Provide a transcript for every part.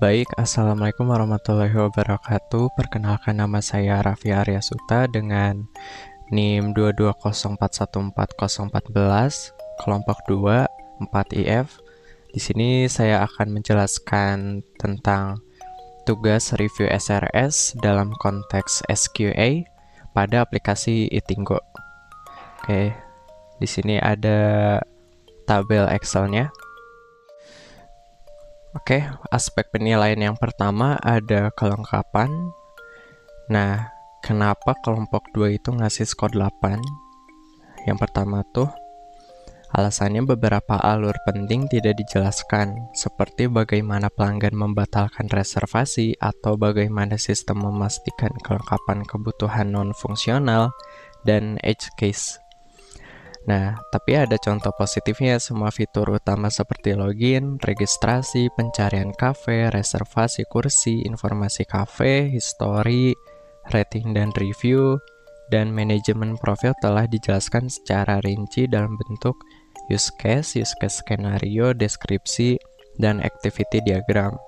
Baik, Assalamualaikum warahmatullahi wabarakatuh. Perkenalkan, nama saya Raffi Aryasuta dengan NIM 220414014, kelompok 2, 4IF. Di sini saya akan menjelaskan tentang tugas review SRS dalam konteks SQA pada aplikasi Itinggo. Oke, di sini ada tabel Excel-nya. Oke, aspek penilaian yang pertama ada kelengkapan. Nah, kenapa kelompok 2 itu ngasih skor 8? Yang pertama tuh, alasannya beberapa alur penting tidak dijelaskan, seperti bagaimana pelanggan membatalkan reservasi atau bagaimana sistem memastikan kelengkapan kebutuhan non-fungsional dan edge case. Nah, tapi ada contoh positifnya. Semua fitur utama seperti login, registrasi, pencarian kafe, reservasi kursi, informasi kafe, history, rating dan review, dan manajemen profil telah dijelaskan secara rinci dalam bentuk use case skenario, deskripsi, dan activity diagram.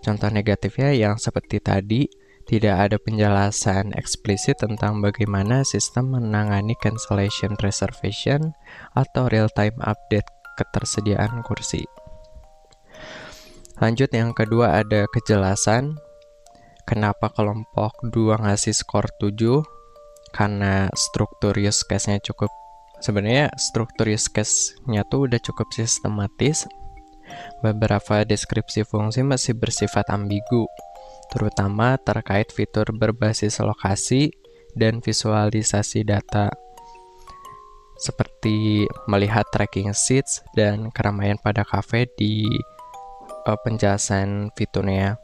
Contoh negatifnya yang seperti tadi, tidak ada penjelasan eksplisit tentang bagaimana sistem menangani cancellation reservation atau real-time update ketersediaan kursi. Lanjut, yang kedua ada kejelasan. Kenapa kelompok 2 ngasih skor 7? Karena struktur use case-nya cukup, sebenarnya struktur use case-nya tuh udah cukup sistematis. Beberapa deskripsi fungsi masih bersifat ambigu, terutama terkait fitur berbasis lokasi dan visualisasi data, seperti melihat tracking seats dan keramaian pada kafe di penjelasan fiturnya.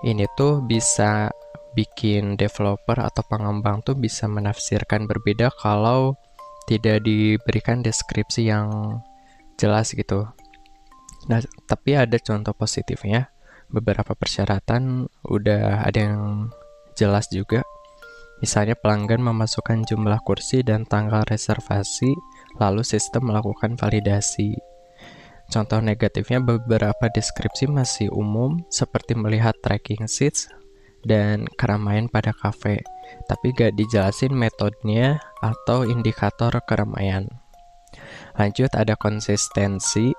Ini tuh bisa bikin developer atau pengembang tuh bisa menafsirkan berbeda kalau tidak diberikan deskripsi yang jelas gitu. Nah, tapi ada contoh positifnya. Beberapa persyaratan udah ada yang jelas juga. Misalnya pelanggan memasukkan jumlah kursi dan tanggal reservasi, lalu sistem melakukan validasi. Contoh negatifnya, beberapa deskripsi masih umum, seperti melihat tracking seats dan keramaian pada kafe, tapi gak dijelasin metodenya atau indikator keramaian. Lanjut, ada konsistensi.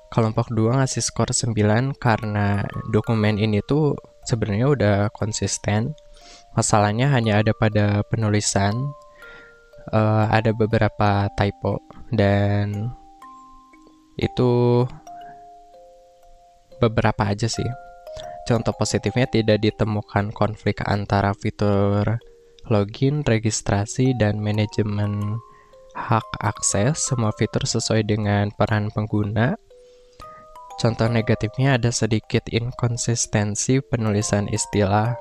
Kelompok 2 ngasih skor 9 karena dokumen ini tuh sebenarnya udah konsisten. Masalahnya hanya ada pada penulisan, ada beberapa typo, dan itu beberapa aja sih. Contoh positifnya, tidak ditemukan konflik antara fitur login, registrasi, dan manajemen hak akses. Semua fitur sesuai dengan peran pengguna. Contoh negatifnya, ada sedikit inkonsistensi penulisan istilah.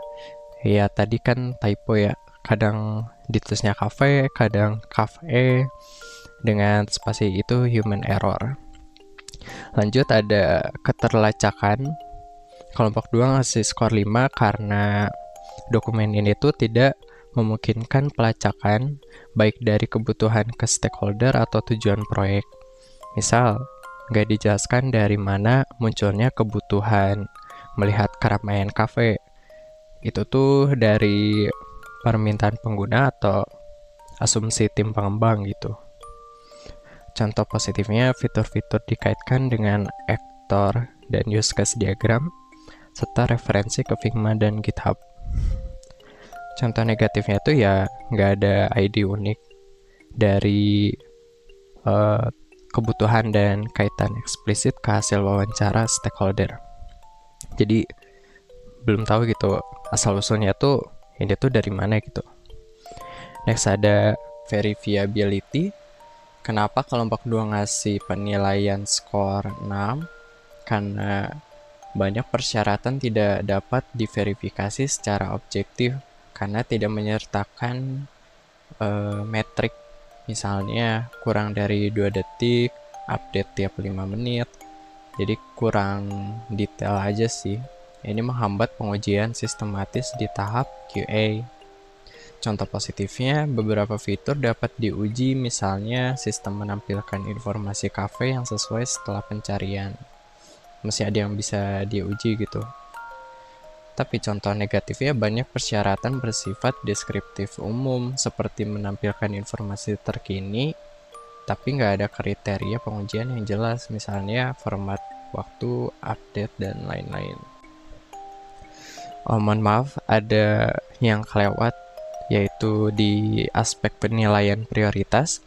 Ya, tadi kan typo ya. Kadang ditulisnya cafe, kadang cafe dengan spasi, itu human error. Lanjut, ada keterlacakan. Kelompok 2 ngasih skor 5 karena dokumen ini tuh tidak memungkinkan pelacakan baik dari kebutuhan ke stakeholder atau tujuan proyek. Misal, nggak dijelaskan dari mana munculnya kebutuhan melihat keramaian kafe. Itu tuh dari permintaan pengguna atau asumsi tim pengembang gitu. Contoh positifnya, fitur-fitur dikaitkan dengan aktor dan use case diagram, serta referensi ke Figma dan GitHub. Contoh negatifnya tuh ya nggak ada ID unik dari kebutuhan dan kaitan eksplisit ke hasil wawancara stakeholder. Jadi belum tahu gitu asal usulnya tuh ini tuh dari mana gitu. Next, ada verifiability. Kenapa kelompok 2 ngasih penilaian skor 6? Karena banyak persyaratan tidak dapat diverifikasi secara objektif karena tidak menyertakan metrik. Misalnya kurang dari 2 detik, update tiap 5 menit. Jadi kurang detail aja sih. Ini menghambat pengujian sistematis di tahap QA. Contoh positifnya, beberapa fitur dapat diuji, misalnya sistem menampilkan informasi kafe yang sesuai setelah pencarian. masih ada yang bisa diuji gitu. Tapi contoh negatifnya banyak persyaratan bersifat deskriptif umum seperti menampilkan informasi terkini tapi nggak ada kriteria pengujian yang jelas, misalnya format waktu, update, dan lain-lain. Mohon maaf, ada yang kelewat, yaitu di aspek penilaian prioritas.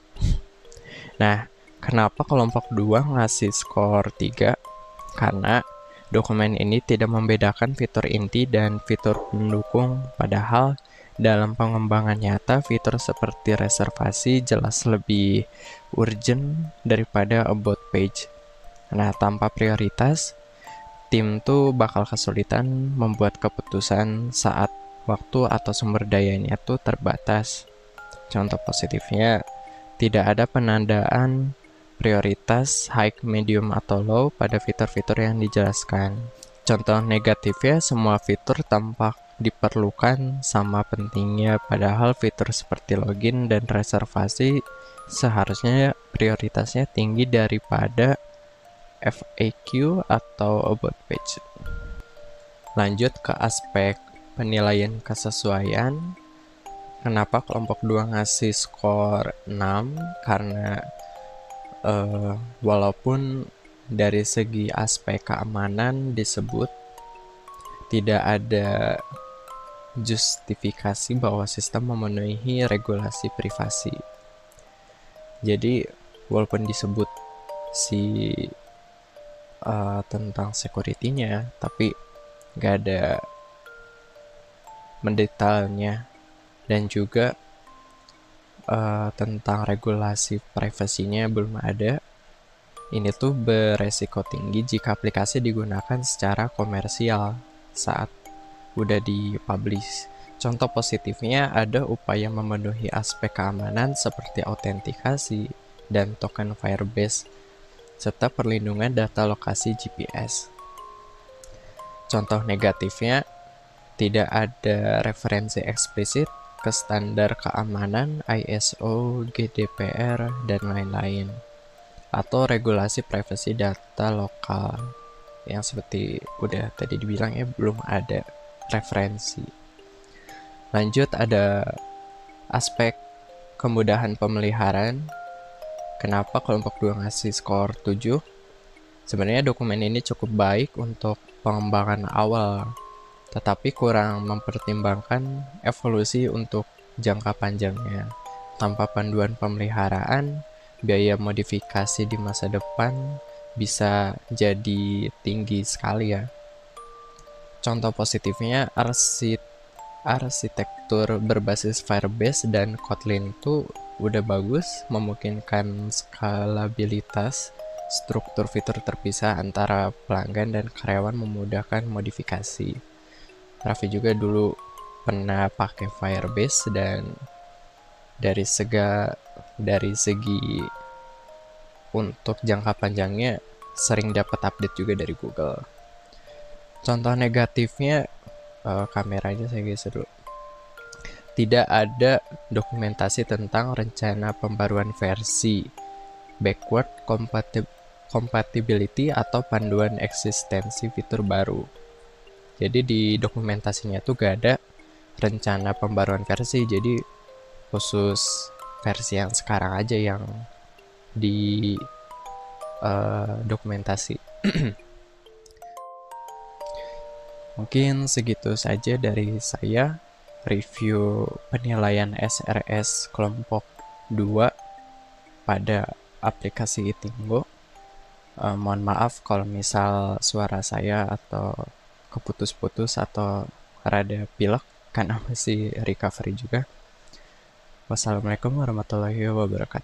Nah, kenapa kelompok 2 ngasih skor 3? Karena dokumen ini tidak membedakan fitur inti dan fitur pendukung, padahal dalam pengembangan nyata, fitur seperti reservasi jelas lebih urgent daripada about page. Nah, tanpa prioritas, tim tuh bakal kesulitan membuat keputusan saat waktu atau sumber dayanya tuh terbatas. Contoh positifnya, tidak ada penandaan prioritas high, medium, atau low pada fitur-fitur yang dijelaskan. Contoh negatifnya, semua fitur tampak diperlukan sama pentingnya, padahal fitur seperti login dan reservasi seharusnya prioritasnya tinggi daripada FAQ atau about page. Lanjut ke aspek penilaian kesesuaian. Kenapa kelompok 2 ngasih skor 6? Karena walaupun dari segi aspek keamanan disebut, tidak ada justifikasi bahwa sistem memenuhi regulasi privasi. Jadi walaupun disebut tentang security-nya, tapi nggak ada mendetailnya, dan juga tentang regulasi privasinya belum ada. Ini tuh beresiko tinggi jika aplikasi digunakan secara komersial saat udah dipublish. Contoh positifnya ada upaya memenuhi aspek keamanan seperti autentikasi dan token Firebase serta perlindungan data lokasi GPS. Contoh negatifnya, tidak ada referensi eksplisit ke standar keamanan ISO, GDPR, dan lain-lain, atau regulasi privasi data lokal yang seperti udah tadi dibilang ya, belum ada referensi. Lanjut, ada aspek kemudahan pemeliharaan. Kenapa kelompok 2 ngasih skor 7? Sebenarnya dokumen ini cukup baik untuk pengembangan awal, tetapi kurang mempertimbangkan evolusi untuk jangka panjangnya. Tanpa panduan pemeliharaan, biaya modifikasi di masa depan bisa jadi tinggi sekali ya. Contoh positifnya, arsitektur berbasis Firebase dan Kotlin itu udah bagus, memungkinkan skalabilitas, struktur fitur terpisah antara pelanggan dan karyawan, memudahkan modifikasi. Raffi juga dulu pernah pakai Firebase dan dari segi untuk jangka panjangnya sering dapat update juga dari Google. Contoh negatifnya, kameranya saya geser dulu. Tidak ada dokumentasi tentang rencana pembaruan versi, backward compatibility, atau panduan eksistensi fitur baru. Jadi di dokumentasinya tuh gak ada rencana pembaruan versi, jadi khusus versi yang sekarang aja yang di dokumentasi. Mungkin segitu saja dari saya review penilaian SRS kelompok 2 pada aplikasi Itinggo. Mohon maaf kalau misal suara saya atau keputus-putus atau rada pilek karena masih recovery juga. Wassalamualaikum warahmatullahi wabarakatuh.